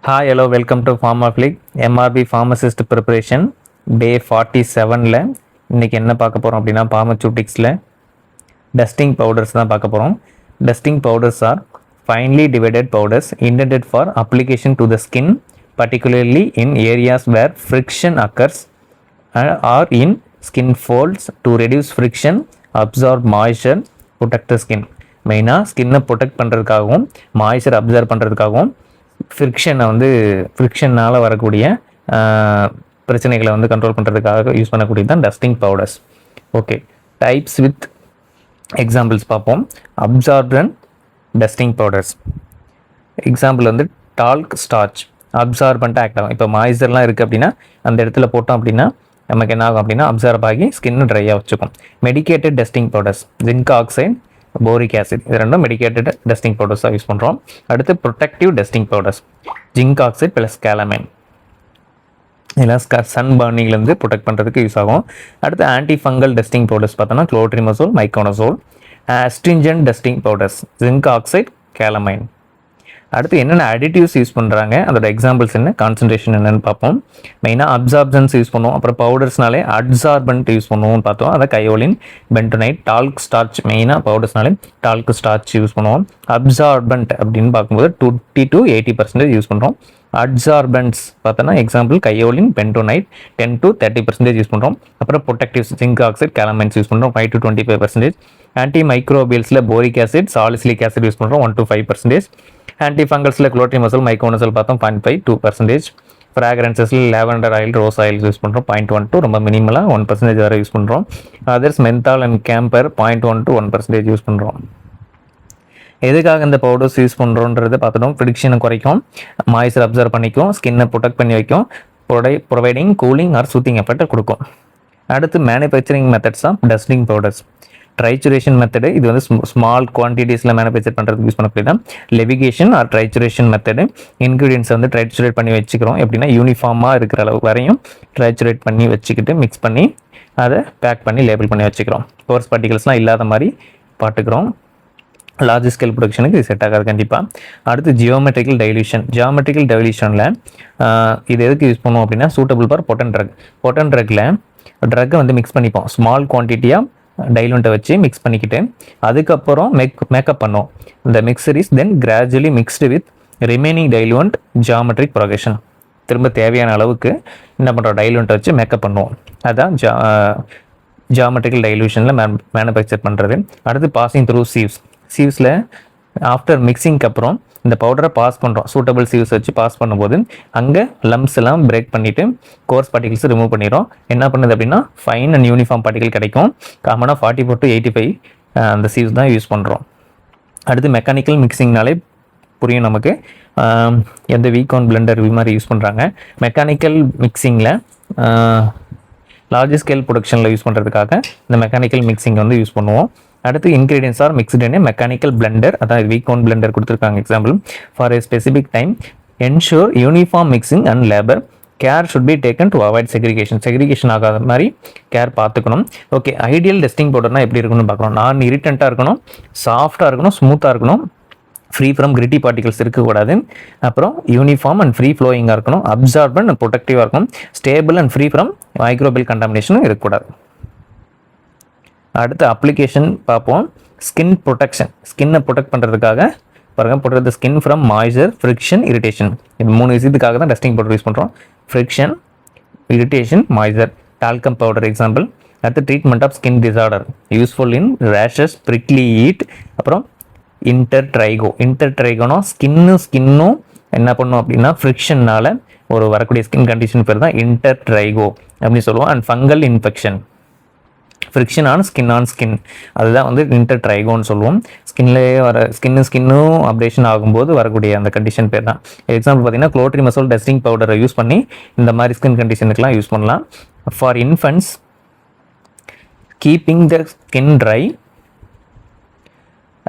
Hi, hello, welcome to PharmaFlick. MRB Pharmacist Preparation Day 47ல இன்னைக்கு என்ன பார்க்க போகிறோம் அப்படின்னா Pharmaceuticsல டஸ்டிங் பவுடர்ஸ் தான் பார்க்க போகிறோம். Dusting powders are finely divided powders intended for application to the skin, particularly in areas where friction occurs or in skin folds to reduce friction, absorb moisture, protect the skin. மெயினாக ஸ்கின்னை protect பண்ணுறதுக்காகவும் moisture observe பண்ணுறதுக்காகவும் ஃப்ரிக்ஷனால் வரக்கூடிய பிரச்சனைகளை வந்து control பண்ணுறதுக்காக use பண்ணக்கூடியது தான் dusting powders. Okay, types with examples பார்ப்போம். Absorbent dusting powders example வந்து டால்க் ஸ்டார்ச் அப்சார்பண்ட்டாக ஆக்ட் ஆகும். இப்போ மாய்ச்சர்லாம் இருக்குது அப்படின்னா அந்த இடத்துல போட்டோம் அப்படின்னா நமக்கு என்ன ஆகும் அப்படின்னா அப்சார்ப் ஆகி ஸ்கின்னு ட்ரையாக வச்சுக்கும். Medicated dusting powders zinc oxide, boric acid, இது ரெண்டும் மெடிக்கேட்டட் டஸ்டிங் பவுடர்ஸாக யூஸ் பண்ணுறோம். அடுத்து protective dusting powders zinc oxide plus calamine, இதெல்லாம் சன் பர்னிங்லேருந்து ப்ரொடெக்ட் பண்ணுறதுக்கு யூஸ் ஆகும். அடுத்து ஆன்டி ஃபங்கல் டஸ்டிங் பவுடர்ஸ் பார்த்தோன்னா clotrimazole, miconazole. Astringent dusting powders zinc oxide, calamine. அடுத்து என்னென்ன அடிட்டிவ்ஸ் யூஸ் பண்ணுறாங்க, அதோட எக்ஸாம்பிள்ஸ் என்ன, கான்சன்ட்ரேஷன் என்னென்னு பார்ப்போம். மெயினாக அப்சார்ப்ஷன்ஸ் யூஸ் பண்ணுவோம். அப்புறம் பவுடர்ஸ்னாலே அட்சார்பன்ட் யூஸ் பண்ணுவோம்னு பார்த்தோம். அதை கையோலின், பென்டோனைட், டால்க் ஸ்டார்ச். மெயினாக பவுடர்ஸ்னாலே டால்க் ஸ்டார்ச் யூஸ் பண்ணுவோம். அப்சார்பன்ட் அப்படின்னு பார்க்கும்போது 20 to 80% யூஸ் பண்ணுறோம். அட்சார்பன்ட்ஸ் பார்த்தோன்னா example kaolin, bentonite 10 to 30% use பண்ணுறோம். அப்புறம் protectives zinc oxide, calamines use பண்ணுறோம் 5 to 25%. ஆன்டி மைக்ரோபியல்ஸில் boric acid, salicylic acid use பண்ணுறோம் 1 to 5%. ஆன்டி ஃபங்கல்ஸில் குளோட்ரிமசோல், மைக்கோனசோல் பார்த்தோம் 0.5-2%. ஃப்ராக்ரன்சஸில் lavender oil, rose oil use பண்ணுறோம் 0.1 to ரொம்ப மினிமலாக 1% வரை யூஸ் பண்ணுறோம். Others menthol and camphor 0.1 to 1% use பண்ணுறோம். எதுக்காக இந்த பவுடர்ஸ் யூஸ் பண்ணுறோன்றதை பார்த்துட்டோம். ஃப்ரிக்ஷனை குறைக்கும், மாய்ச்சர் அப்சர்வ் பண்ணிக்கும், ஸ்கின்னை ப்ரொடெக்ட் பண்ணி வைக்கும், ப்ரொவைடிங் கூலிங் ஆர் சூத்திங் எஃபெக்டை கொடுக்கும். அடுத்து manufacturing methods of dusting powders. Trituration method, இது வந்து ஸ்மால் குவான்டிட்டிஸில் மேனுஃபேக்சர் பண்ணுறதுக்கு யூஸ் பண்ணக்கூடியது. லெவிகேஷன் ஆர் ட்ரைச்சுரேஷன் மெத்தடு, இன்க்ரீடியன்ஸை வந்து ட்ரைச்சுரேட் பண்ணி வச்சுக்கிறோம். எப்படின்னா யூனிஃபார்மாக இருக்கிற அளவு வரையும் ட்ரைச்சுரேட் பண்ணி வச்சுக்கிட்டு மிக்ஸ் பண்ணி அதை பேக் பண்ணி லேபிள் பண்ணி வச்சுக்கிறோம். கோர்ஸ் பார்ட்டிகல்ஸ்லாம் இல்லாத மாதிரி பார்த்துக்கிறோம். லார்ஜ் ஸ்கேல் ப்ரொடக்ஷனுக்கு இது செட் ஆகாது கண்டிப்பாக. அடுத்து ஜியோமெட்ரிக்கல் டைல்யூஷன். ஜியோமெட்ரிக்கல் டைல்யூஷனில் இது எதுக்கு யூஸ் பண்ணுவோம் அப்படின்னா சூட்டபிள் ஃபார் பொட்டன் ட்ரக். பொட்டன் ட்ரக்கில் ட்ரக்கை வந்து மிக்ஸ் பண்ணிப்போம். ஸ்மால் குவான்டிட்டியாக டைலூண்ட்டை வச்சு மிக்ஸ் பண்ணிக்கிட்டு அதுக்கப்புறம் மேக்கப் பண்ணோம். இந்த mixture is then gradually mixed with remaining diluent geometric progression. திரும்ப தேவையான அளவுக்கு என்ன பண்ணுறோம், டைலூண்ட்டை வச்சு மேக்கப் பண்ணுவோம். அதுதான் ஜியாமெட்ரிக்கல் டைலூஷனில் மேனுஃபேக்சர் பண்ணுறது. அடுத்து பாசிங் த்ரூ சீவ்ஸ். சீவ்ஸில் ஆஃப்டர் மிக்சிங்க்கு அப்புறம் இந்த பவுடரை பாஸ் பண்ணுறோம். சூட்டபிள் சீவ்ஸ் வச்சு பாஸ் பண்ணும்போது அங்கே லம்ப்ஸ் எல்லாம் பிரேக் பண்ணிவிட்டு கோர்ஸ் பார்ட்டிகல்ஸ் ரிமூவ் பண்ணிடும். என்ன பண்ணுது அப்படின்னா ஃபைன் அண்ட் யூனிஃபார்ம் பார்ட்டிகல் கிடைக்கும். காமனாக 44 to 85 அந்த சீவ்ஸ் தான் யூஸ் பண்ணுறோம். அடுத்து மெக்கானிக்கல் மிக்சிங்னாலே புரியும் நமக்கு எந்த வீகான் பிளெண்டர் இது மாதிரி யூஸ் பண்ணுறாங்க. மெக்கானிக்கல் மிக்சிங்கில் லார்ஜ் ஸ்கேல் ப்ரொடக்ஷனில் யூஸ் பண்ணுறதுக்காக இந்த மெக்கானிக்கல் மிக்சிங் வந்து யூஸ் பண்ணுவோம். அடுத்து ingredients are mixed in mechanical blender, அதாவது வீகான் பிளெண்டர் கொடுத்துருக்காங்க example. For a specific time ensure uniform mixing and labour. Care should be taken to avoid segregation ஆகாத மாதிரி கேர் பார்த்துக்கணும். ஓகே, ஐடியல் டஸ்டிங் பவுடர்னா எப்படி இருக்கணும்னு பார்க்கணும். நான் இரிட்டண்ட்டாக இருக்கணும், சாஃப்டாக இருக்கணும், ஸ்மூத்தாக இருக்கணும், ஃப்ரீ ஃப்ரம் கிரிட்டி பார்ட்டிகல்ஸ் இருக்கக்கூடாது. அப்புறம் யூனிஃபார்ம் அண்ட் ஃப்ரீ ஃப்ளோயிங்காக இருக்கணும், அப்சார்பன்ட் அண்ட் ப்ரொடெக்டிவாக இருக்கணும், stable and free from microbial கண்டாமினேஷனும் இருக்கக்கூடாது. அடுத்து அப்ளிகேஷன் பார்ப்போம். ஸ்கின் ப்ரொடெக்ஷன், ஸ்கின்னை ப்ரொடெக்ட் பண்ணுறதுக்காக பாருங்கள், protect skin from moisture, friction, irritation. இது 3 விஷயத்துக்காக தான் டஸ்டிங் பவுடர் யூஸ் பண்ணுறோம். Friction, irritation, moisture. Talcum powder example. அடுத்து treatment of skin disorder, useful in rashes, prickly heat. அப்புறம் இன்டர்ட்ரைகோனா ஸ்கின்னும் என்ன பண்ணும் அப்படின்னா ஃப்ரிக்ஷனால் ஒரு வரக்கூடிய ஸ்கின் கண்டிஷன் பேர் தான் இன்டர்ட்ரைகோ அப்படின்னு சொல்லுவோம். And fungal infection, friction on skin, அதுதான் வந்து இன்டர்ட்ரைகோன்னு சொல்லுவோம். ஸ்கின்லேயே வர ஸ்கின்னும் அப்டேஷன் ஆகும்போது வரக்கூடிய அந்த கண்டிஷன் பேர் தான். எக்ஸாம்பிள் பார்த்தீங்கன்னா குளோட்ரிமசோல் டஸ்டிங் பவுடரை யூஸ் பண்ணி இந்த மாதிரி ஸ்கின் கண்டிஷனுக்குலாம் யூஸ் பண்ணலாம். For infants keeping the skin dry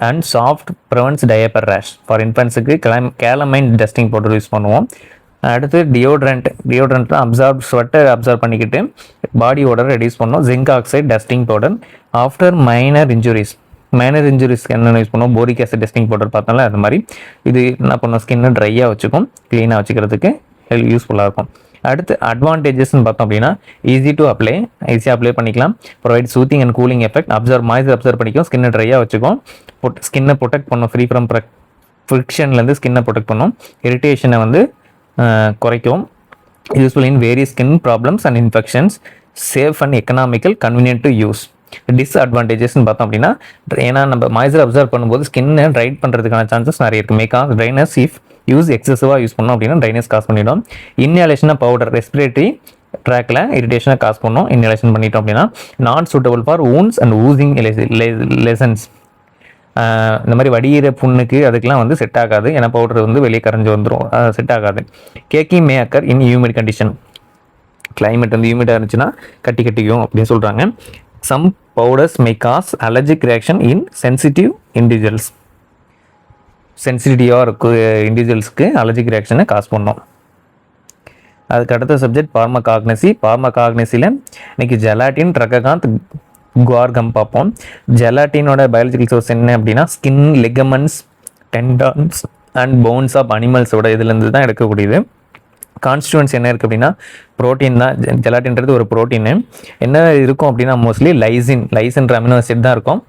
and soft prevents diaper rash. For இன்ஃபன்ட்ஸுக்கு கேலமைன் டஸ்டிங் பவுடர் யூஸ் பண்ணுவோம். அடுத்து டியோட்ரண்ட் ஸ்வெட்டை அப்சர்வ் பண்ணிக்கிட்டு பாடி ஓடர் ரெடியூஸ் பண்ணோம். Zinc oxide dusting powder. After minor injuries, minor இன்ஜுரிஸ்க்கு என்னென்ன யூஸ் பண்ணுவோம், போரிக் ஆசிட் டெஸ்டிங் பவுடர் பார்த்தோம்ல அது மாதிரி இது என்ன பண்ணுவோம், ஸ்கின்னை ட்ரையாக வச்சுக்கும், க்ளீனாக வச்சுக்கிறதுக்கு யூஸ்ஃபுல்லாக இருக்கும். அடுத்து அட்வான்டேஜஸ்ன்னு பார்த்தோம் அப்படின்னா ஈஸி டு அப்ளை, ஈஸியாக அப்ளை பண்ணிக்கலாம். Provide soothing and cooling effect, moisture observe பண்ணிக்கும், ஸ்கின்னை ட்ரையாக வச்சுக்கும், ஸ்கின்னை ப்ரொடெக்ட் பண்ணும், ஃப்ரீ ஃப்ரம் ஃப்ரிக்ஷன்லேருந்து ஸ்கின்னை ப்ரொடெக்ட் பண்ணும், இரிட்டேஷனை வந்து குறைக்கும், useful in various skin problems and infections, safe and economical, convenient to use. டிஸ்அட்வான்டேஜஸ்ன்னு பார்த்தோம் அப்படின்னா ஏன்னா நம்ம மாய்ஸ்சர் அப்சர்வ் பண்ணும்போது ஸ்கின்னை ட்ரைட் பண்ணுறதுக்கான சான்சஸ் நிறைய இருக்குது. மேக்காஸ் ட்ரைனஸ் இஃப் எக்ஸசிவாக யூஸ் பண்ணோம் அப்படின்னா ட்ரைனஸ் காஸ் பண்ணிடும். இன்ஹலேஷனாக பவுடர் ரெஸ்பிரேட்டரி ட்ராக்கில் இரிட்டேஷனை காஸ் பண்ணோம். இன்ஹலேஷன் பண்ணிட்டோம் அப்படின்னா not suitable for wounds and oozing lessons. இந்த மாதிரி வடிகிற புண்ணுக்கு அதுக்கெலாம் வந்து செட் ஆகாது, ஏன்னா பவுடர் வந்து வெளியே கரைஞ்சி வந்துடும், செட் ஆகாது. Caking may occur in humid condition, climate வந்து ஹியூமிடாக இருந்துச்சுன்னா கட்டிக்கும் அப்படின்னு சொல்கிறாங்க. Some powders may cause allergic reaction in sensitive individuals, சென்சிட்டிவாக இருக்கும் இண்டிவிஜுவல்ஸ்க்கு அலர்ஜிக் ரியாக்ஷனை காஸ் பண்ணோம். அதுக்கு அடுத்த சப்ஜெக்ட் பார்மகாக்னசியில் இன்னைக்கு ஜெலாட்டின், ட்ரககாந்த், குவார்கம் பார்ப்போம். ஜெலாட்டினோட பயாலஜிக்கல் சோர்ஸ் என்ன அப்படின்னா skin, ligaments, tendons and bones of அனிமல்ஸோட இதுலேருந்து தான் எடுக்கக்கூடியது. கான்ஸ்டியூன்ஸ் என்ன இருக்குது அப்படின்னா ப்ரோட்டீன் தான். ஜெலாட்டின்றது ஒரு ப்ரோட்டீனு. என்ன இருக்கும் அப்படின்னா மோஸ்ட்லி லைசின்ற அமினோ ஆசிட் தான் இருக்கும்.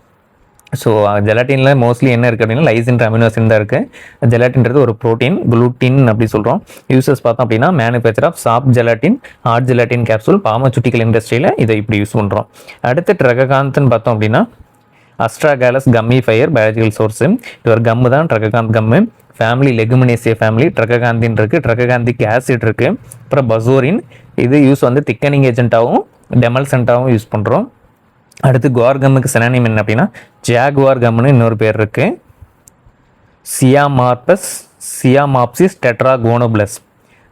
ஸோ ஜெலாட்டினில் மோஸ்ட்லி என்ன இருக்குது அப்படின்னா லைசின்ற அமினோ ஆசிட் தான் இருக்குது. ஜெலாட்டின்றது ஒரு ப்ரோட்டீன், குளூட்டின் அப்படி சொல்கிறோம். யூசஸ் பார்த்தோம் அப்படின்னா manufacture of soft gelatin, hard gelatin capsule, pharmaceutical இண்டஸ்ட்ரியில் இதை இப்படி யூஸ் பண்ணுறோம். அடுத்து ட்ரககாந்த்னு பார்த்தோம் அப்படின்னா அஸ்ட்ராகாலஸ் கம்மி ஃபயர் பயாலஜிக்கல் சோர்ஸு. இது ஒரு கம்மு தான், ட்ரககாந்த் கம்மு. ஃபேமிலி லெகுமினேசியா ஃபேமிலி, ட்ரககாந்தின் இருக்குது, ட்ரககாந்திக் ஆசிட் இருக்குது. அப்புறம் பசோரின், இது யூஸ் வந்து திக்கனிங் ஏஜென்ட்டாகவும் டெமல்சென்ட்டாகவும் யூஸ் பண்ணுறோம். அடுத்து குவார்கம்முக்கு சினானிம் என்ன அப்படின்னா ஜாகுவார் கம்னு இன்னொரு பேர் இருக்குது.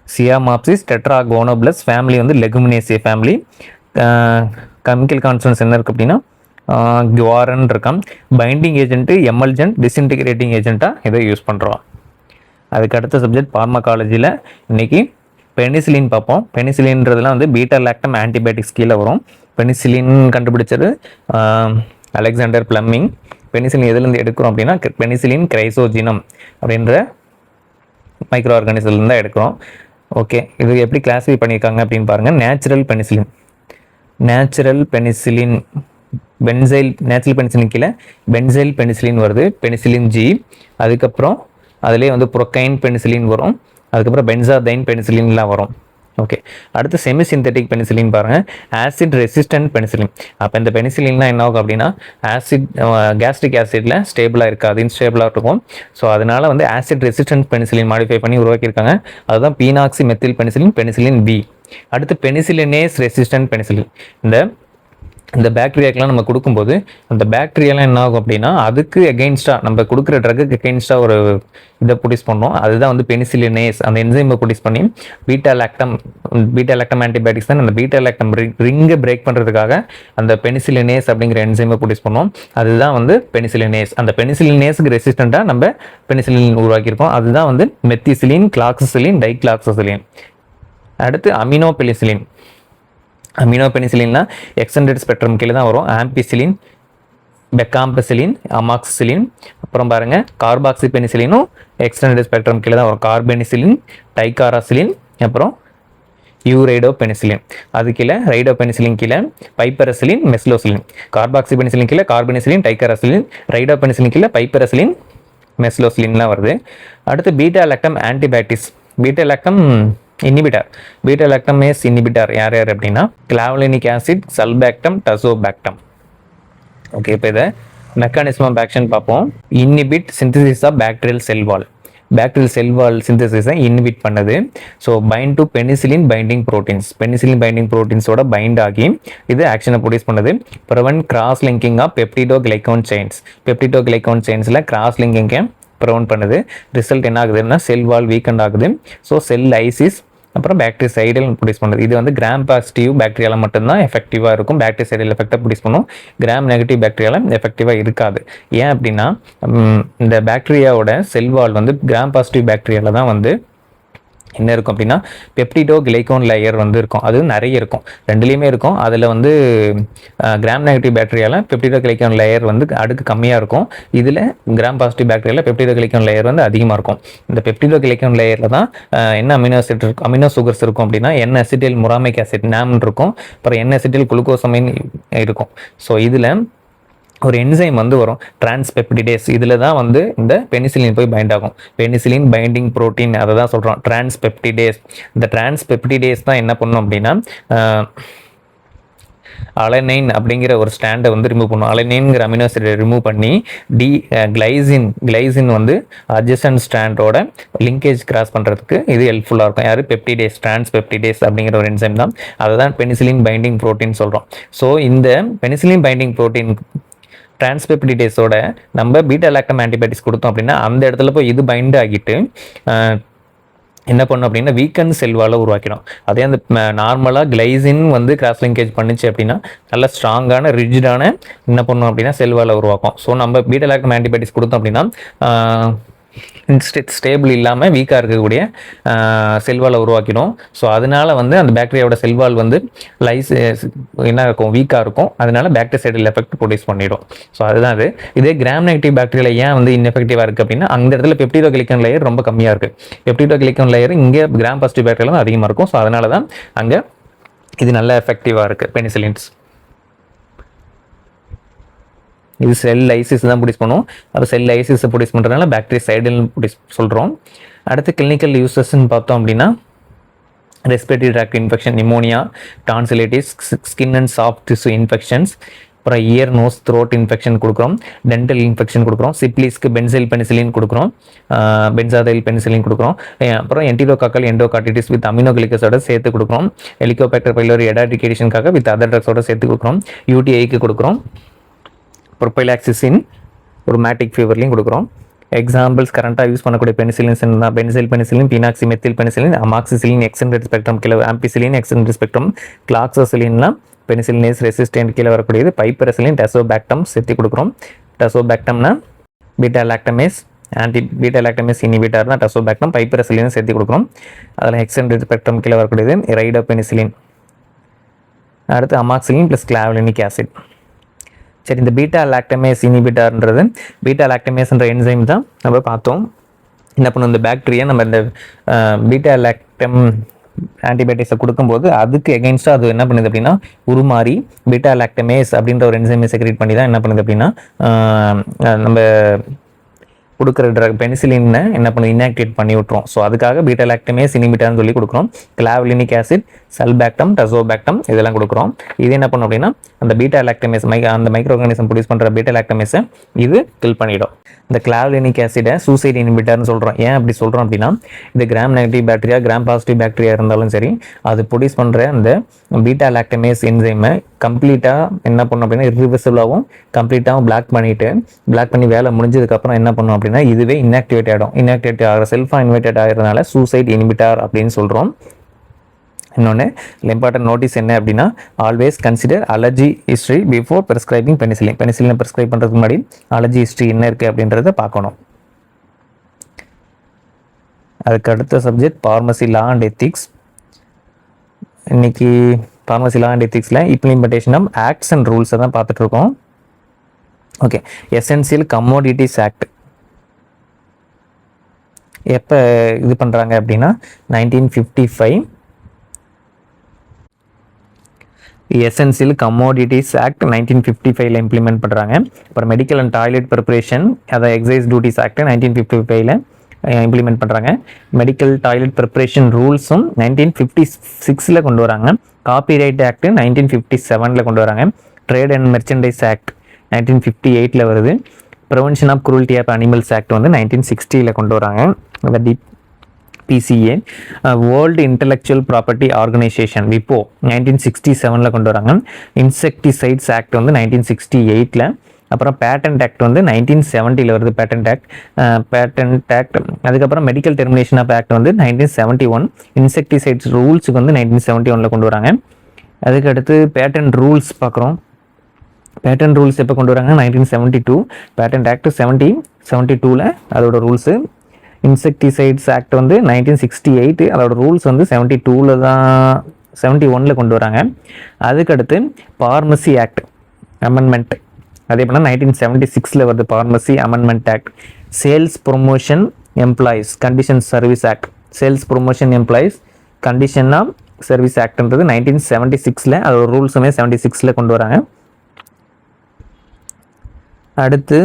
சியாமாப்சிஸ் டெட்ராகோனோபிளஸ் ஃபேமிலி வந்து லெகுமினேசியா ஃபேமிலி. கெமிக்கல் கான்ஸ்டன்ஸ் என்ன இருக்குது அப்படின்னா குவாரன் இருக்கான். பைண்டிங் ஏஜென்ட்டு எமல்ஜென்ட், டிஸ்இன்டிகிரேட்டிங் ஏஜென்ட்டாக இதை யூஸ் பண்ணுறோம். அதுக்கு அடுத்த சப்ஜெக்ட் பார்மகாலஜியில் இன்றைக்கி பெனிசிலின் பார்ப்போம். பெனிசிலின்றதுலாம் வந்து பீட்டா லாக்டம் ஆன்டிபயோட்டிக்ஸ் கீழே வரும். பெனிசிலின் கண்டுபிடிச்சது அலெக்சாண்டர் பிளம்மிங். பெனிசிலின் எதுலேருந்து எடுக்கிறோம் அப்படின்னா பெனிசிலின் கிரைசோஜினம் அப்படின்ற மைக்ரோ ஆர்கானிசம்லேருந்து தான் எடுக்கிறோம். ஓகே, இது எப்படி கிளாஸிஃபை பண்ணியிருக்காங்க அப்படின்னு பாருங்கள். நேச்சுரல் பெனிசிலின் நேச்சுரல் பெனிசிலின் கீழே பென்சைல் பெனிசிலின் வருது, பெனிசிலின் ஜி. அதுக்கப்புறம் அதிலே வந்து புரோக்கைன் பெனிசிலின் வரும், அதுக்கப்புறம் பென்சாதைன் பெனிசிலின்லாம் வரும். ஓகே, அடுத்து செமி சிந்தட்டிக் பெனிசிலின் பாருங்கள். Acid resistant penicillin. அப்போ இந்த பெனிசிலின்லாம் என்ன ஆகும் அப்படின்னா கேஸ்ட்ரிக் ஆசிடில் ஸ்டேபிளாக இருக்காது, இன்ஸ்டேபிளாக இருக்கும். ஸோ அதனால் வந்து ஆசிட் ரெசிஸ்டன்ட் பெனிசிலின் மாடிஃபை பண்ணி உருவாக்கியிருக்காங்க. அதுதான் பீனாக்சி மெத்தில் பெனிசிலின் பி. அடுத்து பெனிசிலினேஸ் ரெசிஸ்டன்ட் பெனிசிலின். இந்த பாக்டீரியாக்கெலாம் நம்ம கொடுக்கும்போது அந்த பாக்டீரியாலாம் என்ன ஆகும் அப்படின்னா அதுக்கு எகெயின்ஸ்டாக நம்ம கொடுக்குற ட்ரக்குக்கு எகெயின்ஸ்டாக ஒரு இதை ப்ரொடியூஸ் பண்ணோம். அதுதான் வந்து பெனிசிலினேஸ். அந்த என்சைமை ப்ரொடியூஸ் பண்ணி பீட்டா லாக்டம் ஆன்டிபயோட்டிக்ஸ் தான் அந்த பீட்டா லாக்டம் ரிங்கை பிரேக் பண்ணுறதுக்காக அந்த பெனிசிலினேஸ் அப்படிங்கிற என்சைமை ப்ரொடியூஸ் பண்ணோம். அதுதான் வந்து பெனிசிலினேஸ். அந்த பெனிசிலினேஸுக்கு ரெசிஸ்டண்ட்டாக நம்ம பெனிசிலின் உருவாக்கியிருக்கோம். அதுதான் வந்து மெத்திசிலின், கிளாக்ஸிசிலின், டைக்ளாக்ஸிசிலின். அடுத்து அமினோ பெனிசிலின்னா எக்ஸ்டெண்டட் ஸ்பெக்ட்ரம் கீழே தான் வரும். Ampicillin, bacampicillin, amoxicillin. அப்புறம் பாருங்கள் கார்பாக்சி பெனிசிலினும் எக்ஸ்டெண்டட் ஸ்பெக்ட்ரம் கீழே தான் வரும். கார்பெனிசிலின், டைகாராசிலின், அப்புறம் யூரைடோ பெனிசிலின். அது கீழே ரைடோ பெனிசிலின் கீழே பைப்பரசிலின், மெஸ்லோசிலின். கார்பாக்சி பெனிசிலின் கீழே கார்பெனிசிலின், டைகாராசிலின். ரைடோ பெனிசிலின் கீழே பைப்பரசிலின், மெஸ்லோசிலின்லாம் வருது. அடுத்து beta lactam antibiotics. Beta lactamase inhibitor யார் அப்படின்னா clavulanic acid, sulbactam, tazobactam. Okay, இப்போ இதை மெக்கானிசம் ஆஃப் ஆக்ஷன் பார்ப்போம். Inhibit synthesis of bacterial cell wall சிந்தசிஸை இன்ஹிபிட் பண்ணுது. So bind to penicillin binding ப்ரோட்டீன்ஸோட பைண்ட் ஆகி இது ஆக்ஷனை ப்ரொடியூஸ் பண்ணுது. Prevent cross linking of peptidoglycan செயின்ஸில் கிராஸ் லிங்கிங்கை ப்ரிவென்ட் பண்ணுது. ரிசல்ட் என்ன ஆகுதுன்னா செல் வால் வீக்கண்ட் ஆகுது. ஸோ செல் லைசிஸ், அப்புறம் பாக்டீரிசைடல் ப்ரொடியூஸ் பண்ணுறது. இது வந்து கிராம் பாசிட்டிவ் பாக்டீரியாவில் மட்டும்தான் எஃபெக்டிவாக இருக்கும். பாக்டீரிசைடல் எஃபெக்டாக ப்ரொடியூஸ் பண்ணும். கிராம் நெகட்டிவ் பாக்டீரியாவில் எஃபெக்டிவாக இருக்காது. ஏன் அப்படின்னா இந்த பாக்டீரியாவோட செல் வால் வந்து கிராம் பாசிட்டிவ் பாக்டீரியாவில் தான் வந்து என்ன இருக்கும் அப்படின்னா பெப்டிடோ கிளைகோன் லேயர் வந்து இருக்கும். அது நிறைய இருக்கும், ரெண்டுலேயுமே இருக்கும். அதில் வந்து கிராம் நெகட்டிவ் பேக்டீரியாவில் பெப்டிடோ கிளைகோன் லேயர் வந்து அடுக்கு கம்மியாக இருக்கும். இதில் கிராம் பாசிட்டிவ் பேக்டீரியாவில் பெப்டிடோ கிளைகோன் லேயர் வந்து அதிகமாக இருக்கும். இந்த பெப்டிடோ கிளைகோன் லேயரில் தான் என்ன அமினோ ஆசிட் இருக்கும், அமினோ சுகர்ஸ் இருக்கும் அப்படின்னா என் அசிட்டைல் முராமிக் ஆசிட் நாம்னு இருக்கும், அப்புறம் என் அசிட்டைல் குளுக்கோசமைன் இருக்கும். ஸோ இதில் ஒரு என்சைம் வந்து வரும், டிரான்ஸ்பெப்டிடேஸ். இதில் தான் வந்து இந்த பெனிசிலின் போய் பைண்ட் ஆகும். பெனிசிலின் பைண்டிங் ப்ரோட்டீன், அதை தான் சொல்கிறோம் டிரான்ஸ்பெப்டிடேஸ். இந்த டிரான்ஸ்பெப்டிடேஸ் தான் என்ன பண்ணும் அப்படின்னா அலனைன் அப்படிங்கிற ஒரு ஸ்டாண்டை வந்து ரிமூவ் பண்ணும். அலனைன்ங்கிற அமினோ ஆசிடை ரிமூவ் பண்ணி கிளைசின் வந்து அட்ஜசன்ட் ஸ்டாண்டோட லிங்கேஜ் கிராஸ் பண்ணுறதுக்கு இது ஹெல்ப்ஃபுல்லாக இருக்கும். யார்? பெப்டிடேஸ், டிரான்ஸ்பெப்டிடேஸ் அப்படிங்கிற ஒரு என்சைம் தான். அதை தான் பெனிசிலின் பைண்டிங் ப்ரோட்டீன் சொல்கிறோம். ஸோ இந்த பெனிசிலின் பைண்டிங் ப்ரோட்டீன் டிரான்ஸ்பெப்டிடேஸோட நம்ம பீட்டா லாக்டம் ஆன்டிபயோட்டிக்ஸ் கொடுத்தோம் அப்படின்னா அந்த இடத்துல போய் இது பைண்ட் ஆகிட்டு என்ன பண்ணும் அப்படின்னா வீக்கன் செல்வால் உருவாக்கிடும். அதே அந்த நார்மலாக கிளைசின் வந்து கிராஸ் லிங்கேஜ் பண்ணிச்சு அப்படின்னா நல்ல ஸ்ட்ராங்கான ரிஜிடான என்ன பண்ணும் அப்படின்னா செல்வால் உருவாக்கும். ஸோ நம்ம பீட்டா லாக்டம் ஆன்டிபயோட்டிக்ஸ் கொடுத்தோம் அப்படின்னா ஸ்டேபிள் இல்லாமல் வீக்காக இருக்கக்கூடிய செல்வால் உருவாக்கிடும். ஸோ அதனால வந்து அந்த பாக்டீரியாவோட செல்வால் வந்து என்ன இருக்கும், வீக்காக இருக்கும். அதனால பாக்டீரிசைடல் எஃபெக்ட் ப்ரொடியூஸ் பண்ணிடும். ஸோ அதுதான் அது. இதே கிராம் நெகட்டிவ் பாக்டீரியா ஏன் வந்து இன்எஃபெக்டிவாக இருக்குது அப்படின்னா அந்த இடத்துல பெப்டிடோ கிளைகோன் லேயர் ரொம்ப கம்மியாக இருக்குது. பெப்டிடோ கிளைகோன் லேயர் இங்கே கிராம் பாசிட்டிவ் பாக்டீரியா தான் அதிகமாக இருக்கும். ஸோ அதனால தான் அங்கே இது நல்ல எஃபெக்டிவாக இருக்குது பெனிசிலின்ஸ். இது செல் லைசிஸ் தான் ப்ரொடியூஸ் பண்ணும். அது செல் லைசிஸை ப்ரொடியூஸ் பண்ணுறதுனால பாக்டீரிசைடல் ப்ரொடியூஸ் சொல்கிறோம். அடுத்து கிளினிக்கல் யூசஸ்ன்னு பார்த்தோம் அப்படின்னா respiratory tract infection, pneumonia, tonsillitis, skin and soft tissue infections, அப்புறம் இயர் நோஸ் த்ரோட் இன்ஃபெக்ஷன் கொடுக்குறோம், டென்டல் இன்ஃபெக்ஷன் கொடுக்குறோம், சிப்லிஸ்க்கு பென்சைல் பெனிசிலின் கொடுக்குறோம், பென்சாதைல் பெனிசிலின் கொடுக்குறோம், அப்புறம் என்டிரோகாக்கல் எண்டோகார்டிட்டிஸ் வித் அமினோகிளிகஸோட சேர்த்து கொடுக்குறோம், ஹெலிகோபேக்டர் பைலோரி எடாடிகேஷனுக்காக வித் அதர் ட்ரக்ஸோட சேர்த்து கொடுக்குறோம், யூடிஐக்கு கொடுக்குறோம், ப்ரொபைலாக்சிசின் ருமேட்டிக் ஃபீவர்லையும் கொடுக்குறோம். எக்ஸாம்பிள்ஸ் கரண்ட்டாக யூஸ் பண்ணக்கூடிய பெனிசிலின்ஸ் என்ன? Benzyl penicillin, phenoxymethyl penicillin, amoxicillin, extended spectrum கீழே, ஆம்பிசிலின் எக்ஸ்டெண்டட் ஸ்பெக்ட்ரம், கிளாக்ஸோசிலின்லாம் பெனிசிலினேஸ் ரெசிஸ்டன்ட் கீழே வரக்கூடியது, பைப்பரசிலின், டெசோபேக்டம் சேர்த்து கொடுக்குறோம். டெசோபேக்டம்னா beta lactamase beta lactamase inhibitor தான் டெசோபேக்டம், பைப்பரசிலின் சேர்த்து கொடுக்குறோம். அதில் எக்ஸ்டெண்டட் ஸ்பெக்ட்ரம் கீழே வரக்கூடியது ரைடோ பெனிசிலின். அடுத்து அமாக்சிலின் ப்ளஸ் கிளாவலினிக் ஆசிட். சரி, இந்த பீட்டா லாக்டமேஸ் இனிபிட்டார்ன்றது பீட்டா லாக்டமேஸ்ன்ற என்சைம் தான் நம்ம பார்த்தோம். என்ன பண்ணும், இந்த பாக்டீரியா நம்ம இந்த பீட்டா லாக்டம் ஆன்டிபயோட்டிக்ஸை கொடுக்கும்போது அதுக்கு எகென்ஸ்டாக அது என்ன பண்ணுது அப்படின்னா உருமாறி பீட்டா லாக்டமேஸ் அப்படின்ற ஒரு என்சைமை செக்ரேட் பண்ணி தான் என்ன பண்ணுது அப்படின்னா நம்ம கொடுக்குற ட்ரக் பெனிசிலினை என்ன பண்ணுது, இன்ஆக்டிவேட் பண்ணி விட்டுரும். ஸோ அதுக்காக பீட்டா லாக்டமேஸ் இனிபிட்டார்னு சொல்லி கொடுக்குறோம். கிளாவலினிக் ஆசிட், சல்பேக்டம், டசோபேக்டம் இதெல்லாம் கொடுக்குறோம். இது என்ன பண்ணும் அப்படின்னா அந்த பீட்டா லாக்டமேஸ் அந்த மைக்ரோ ஆர்கானிசம் ப்ரொடியூஸ் பண்ணுற பீட்டா லாக்டமேஸை இது கில் பண்ணிடும். இந்த கிளாவலினிக் ஆசிடை சூசைட் இனிபிட்டார்னு சொல்கிறோம். ஏன் அப்படி சொல்கிறோம் அப்படின்னா இது gram negative bacteria, gram positive bacteria இருந்தாலும் சரி அது ப்ரொடியூஸ் பண்ணுற அந்த பீட்டா லாக்டமேஸ் என்சைமை கம்ப்ளீட்டாக என்ன பண்ணும் அப்படின்னா இர்ரிவர்சிபிளாகவும் கம்ப்ளீட்டாகவும் பிளாக் பண்ணி வேலை முடிஞ்சதுக்கப்புறம் என்ன பண்ணும் அப்படின்னா இதுவே இன்ஆக்டிவேட் ஆகிடும். இன்ஆக்டிவேட் ஆகிற செல்ஃபாக இன்வைட்டட் ஆகிறதுனால சூசைட் இனிபிட்டார் அப்படின்னு சொல்கிறோம். இன்னொன்று இம்பார்ட்டன்ட் நோட்டீஸ் என்ன அப்படின்னா always consider allergy history before prescribing பெனிசிலினை ப்ரிஸ்கிரைப் பண்ணுறதுக்கு முன்னாடி அலர்ஜி ஹிஸ்ட்ரி என்ன இருக்குது அப்படின்றத பார்க்கணும். அதுக்கு அடுத்த subject pharmacy law and ethics. இன்னைக்கு ஃபார்மசி லா அண்ட் எத்திக்ஸில் இம்ப்ளிமெண்டேஷன் ஆஃப் ஆக்ட்ஸ் அண்ட் ரூல்ஸை தான் பார்த்துட்ருக்கோம். ஓகே, எசென்சியல் கமோடிட்டிஸ் ஆக்ட் எப்போ இது பண்ணுறாங்க அப்படின்னா 1955 எசென்சியல் கமோடிட்டிஸ் ஆக்ட் 1955 இம்ப்ளிமெண்ட் பண்ணுறாங்க. அப்புறம் மெடிக்கல் அண்ட் டாய்லெட் ப்ரிப்பரேஷன் அதை எக்ஸைஸ் டியூட்டிஸ் ஆக்ட் 1955 இம்ப்ளிமெண்ட் பண்ணுறாங்க. மெடிக்கல் டாய்லெட் ப்ரிப்பரேஷன் ரூல்ஸும் 1956 கொண்டு வராங்க. காப்பிரைட் ஆக்ட் 1957 கொண்டு வராங்க. ட்ரேட் அண்ட் மெர்ச்சன்டைஸ் ஆக்ட் 1958 வருது. Prevention of cruelty of animals act வந்து 1960 கொண்டு வராங்க. PCA world intellectual property organisation விப்போ 1967 கொண்டு வராங்க. இன்செக்டிசைட்ஸ் ஆக்ட் வந்து 1968. அப்புறம் பேட்டன்ட் ஆக்ட் வந்து 1970 வருது. பேட்டன்ட் ஆக்ட் அதுக்கப்புறம் மெடிக்கல் டெர்மினேஷன் ஆஃப் ஆக்ட் வந்து 1971. இன்செக்டிசைட்ஸ் ரூல்ஸுக்கு வந்து 1971 கொண்டு வராங்க. அதுக்கு அடுத்து பேட்டன்ட் ரூல்ஸ் பார்க்குறோம். பேட்டன்ட் ரூல்ஸ் எப்போ கொண்டு வராங்க 1972. பேட்டன்ட் ஆக்ட் 1972 அதோட ரூல்ஸு. இன்செக்டிசைட்ஸ் ஆக்ட் வந்து 1968, அதோட ரூல்ஸ் வந்து 72ல் தான் 71ல் கொண்டு வராங்க. அதுக்கடுத்து பார்மசி ஆக்ட் அமெண்ட்மெண்ட், அதே போல் 1976ல் வருது pharmacy amendment act. Sales promotion employees condition service act, sales promotion employees condition of service ஆக்ட்ன்றது 1976ல், அதோட ரூல்ஸுமே 76ல் கொண்டு வராங்க. அடுத்து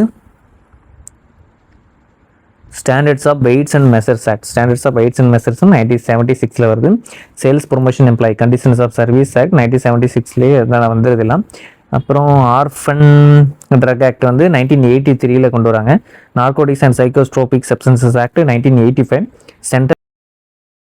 standards of weights and measures act, standards of weights and measures 1976ல் வருது. Sales promotion employee conditions of service act 1976லேயே இதெல்லாம் வந்துருதுலாம். அப்புறம் ஆர்ஃபன் ட்ரக் ஆக்ட் வந்து 1983ல் கொண்டு வராங்க. Narcotics and psychotropic substances act 1985. Central